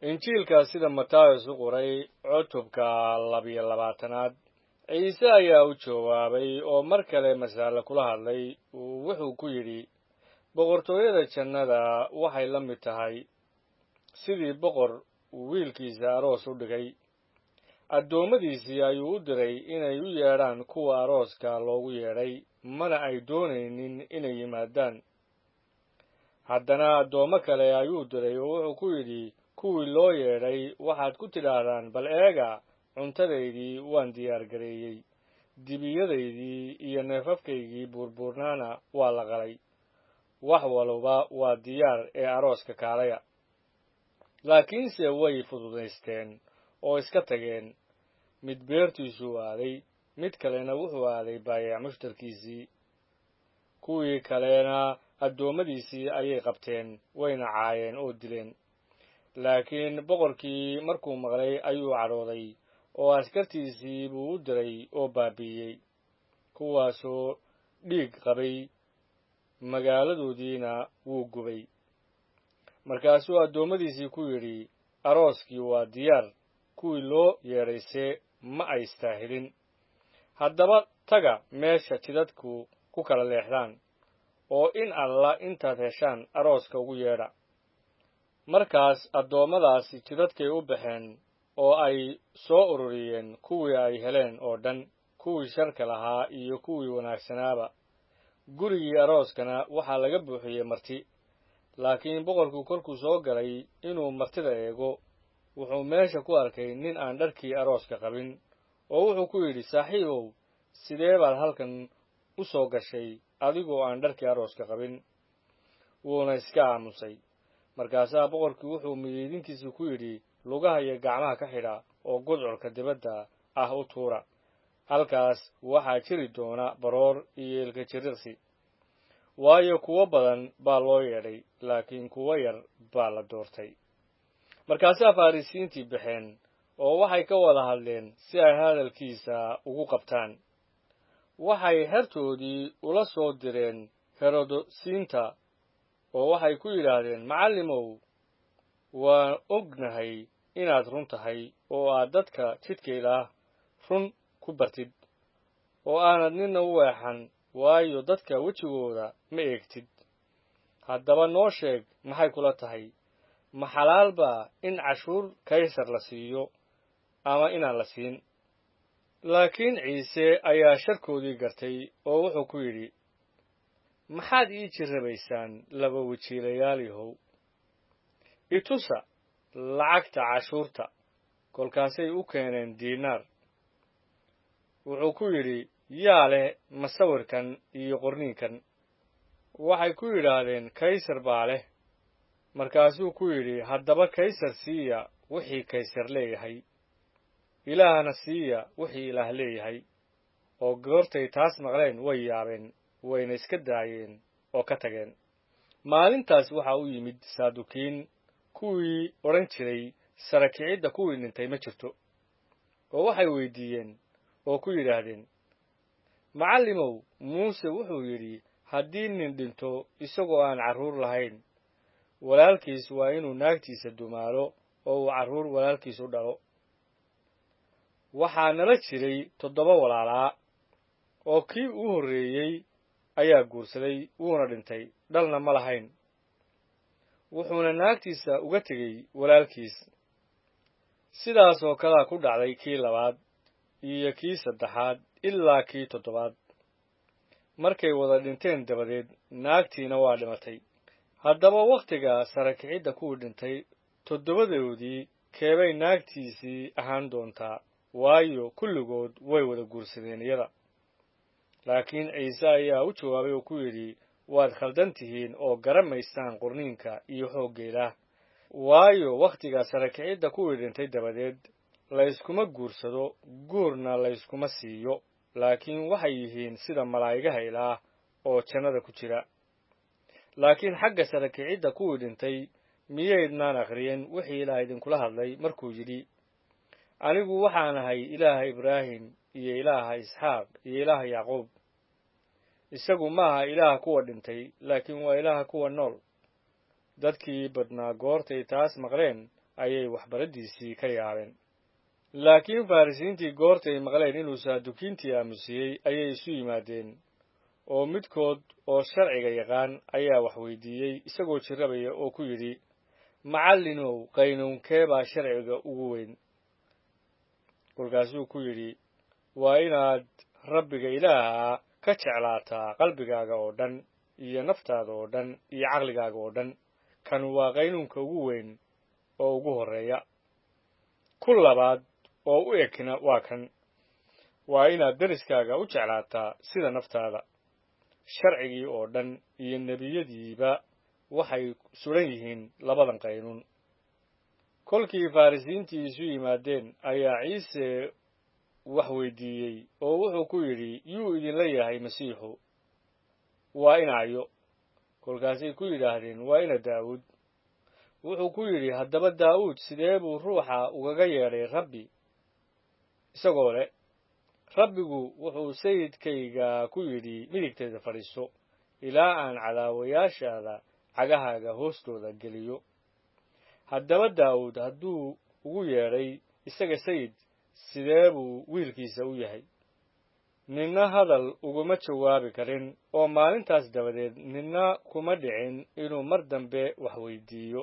injiilka sida Matayos u qoray cutubka 22aad ciise ayaa u jawaabay oo mar kale mas'ala kula hadlay wuxuu ku yidhi boqortooyada jannada waxay la mid tahay sidii boqor wiilkiisa aroos u dhigay addoommadiisii ayuu u diray inay u yeedhaan kuwa arooska loogu yeedhay mana ay doonaynin inay yimaadaan haddana addoommo kale ayuu diray oo wuxuu ku yidhi kuwii loo yeedhay waxaad ku tidhaahdaan bal eega cuntadaydii waan diyaar gareeyey dibiyadaydii iyo neefafkaygii buurbuurnaana waa la qalay wax walba waa diyaar ee arooska kaalaya laakiinse way fududaysteen oo iska tageen mid beertiisuu aaday mid kalena wuxuu aaday baayac mushtarkiisii kuwii kalena addoommadiisii ayay qabteen wayna caayeen oo dileen laakiin boqorkii markuu maqlay ayuu cadhooday oo askartiisii buu u diray oo baabi'iyey kuwaasoo dhiig qabay magaaladoodiina wuu gubay markaasuu addoommadiisii ku yidhi arooskii waa diyaar kuwii loo yeedhayse ma ay istaahilin haddaba taga meesha jidadku ku kala leexdaan oo in alla intaad heshaan arooska ugu yeedha markaas addoommadaasi jidadkay u baxeen oo ay soo ururiyeen kuwii ay heleen oo dhan kuwii sharka lahaa iyo kuwii wanaagsanaaba gurigii arooskana waxaa laga buuxiyey marti laakiin boqorku kolkuu soo galay inuu martida eego wuxuu meesha ku arkay nin aan dharkii arooska qabin oo wuxuu ku yidhi saaxiibow sidee baad halkan u soo gashay adigoo aan dharkii arooska qabin wuuna iska aamusay markaasaa boqorkii wuxuu midiidinkiisii ku yidhi lugaha iyo gacmaha ka xidha oo gudcurka dibadda ah u tuura halkaas waxaa jiri doona baroor iyo ilka jiriqsi waayo kuwo badan baa loo yeedhay laakiin kuwo yar baa la doortay markaasaa farrisiintii baxeen oo waxay ka wada hadleen si ay hadalkiisa ugu qabtaan waxay hertoodii ula soo direen herodosiinta oo waxay ku yidhaahdeen macallimow waan ognahay inaad run tahay oo aad dadka jidka ilaah run ku bartid oo aanad ninna u weexan waayo dadka wejigooda ma eegtid haddaba noo sheeg maxay kula tahay ma xalaal baa in cashuur kaysar la siiyo ama inaan la siin laakiin ciise ayaa sharkoodii gartay oo wuxuu ku yidhi maxaad ii jirrabaysaan laba wajiilayaalihow itusa lacagta cashuurta kolkaasay u keeneen diinaar wuxuu ku yidhi yaa leh masawirkan iyo qorniinkan waxay ku yidhaahdeen kaysar baa leh markaasuu ku yidhi haddaba kaysar siiya wixii kaysar leeyahay ilaahna siiya wixii ilaah leeyahay oo goortay taas maqleen way yaabeen wayna iska daayeen oo ka tageen maalintaas waxaa u yimid saadukiin kuwii odhan jiray sara kicidda kuwii dhintay ma jirto oo waxay weydiiyeen oo ku yidhaahdeen macallimow muuse wuxuu yidhi haddii nin dhinto isagoo aan carruur lahayn walaalkiis waa inuu naagtiisa dumaalo oo uu carruur walaalkiis u dhalo waxaa nala jiray 7 walaalaa oo kii u horreeyey ayaa guursaday wuuna dhintay dhalna ma lahayn wuxuuna naagtiisa uga tegey walaalkiis sidaasoo kalea ku dhacday kii labaad iyo kii saddexaad ilaa kii 7aad markay wada dhinteen dabadeed naagtiina waa dhimatay haddaba wakhtiga sara kicidda kuwii dhintay 7doodii keebay naagtiisii ahaan doontaa waayo kulligood way wada guursadeen iyada laakiin ciise ayaa u jawaabay oo ku yidhi waad khaldan tihiin oo garamaysaan qorniinka iyo xooggeeda waayo wakhtiga sara kicidda kuwii dhintay dabadeed layskuma guursado guurna layskuma siiyo laakiin waxay yihiin sida malaa'igaha ilaah oo jannada ku jira laakiin xagga sara kicidda kuwii dhintay miyaydnaan akhriyeen wixii ilaah idinkula hadlay markuu yidhi anigu waxaan ahay ilaaha ibraahim iyo ilaaha isxaaq iyo ilaaha yacquub isagu maaha ilaaha kuwa dhintay laakiin waa ilaaha kuwa nool dadkii badnaa goortay taas maqleen ayay waxbaraddiisii ka yaabeen. laakiin farrisiintii goortay maqleen inuu saadukiintii aamusiyey ayay isu yimaadeen, oo midkood oo sharciga yaqaan ayaa wax weydiiyey isagoo jirrabaya oo ku yidhi, macallinow, qaynuunkee baa sharciga ugu weyn? kolkaasuu ku yidhi, waa inaad rabbiga ilaaha ka jeclaataa qalbigaaga oo dhan iyo naftaada oo dhan iyo caqligaaga oo dhan. kan waa qaynuunka ugu weyn oo ugu horreeya. ku labaad oo u egna waa kan, waa inaad deriskaaga u jeclaataa sida naftaada. sharcigii oo dhan iyo nebiyadiiba waxay suran yihiin labadan qaynuun. kolkii farrisiintii isu yimaadeen ayaa ciise wax weydiiyey oo wuxuu ku yidhi, yuu idinla yahay masiixu? waa inaayo? kolkaasay ku yidhaahdeen, waa ina daa'uud. wuxuu ku yidhi, haddaba daa'uud sidee buu ruuxa ugaga yeedhay rabbi, isagoo leh, rabbigu wuxuu sayidkayga ku yidhi, midigteeda fadhiiso, ilaa aan cadaawayaashaada cagahaaga hoostooda geliyo. haddaba daa'uud hadduu ugu yeedhay isaga sayid, sidee buu wiilkiisa u yahay? ninna hadal uguma jawaabi karin, oo maalintaas dabadeed ninna kuma dhicin inuu mar dambe wax weydiiyo.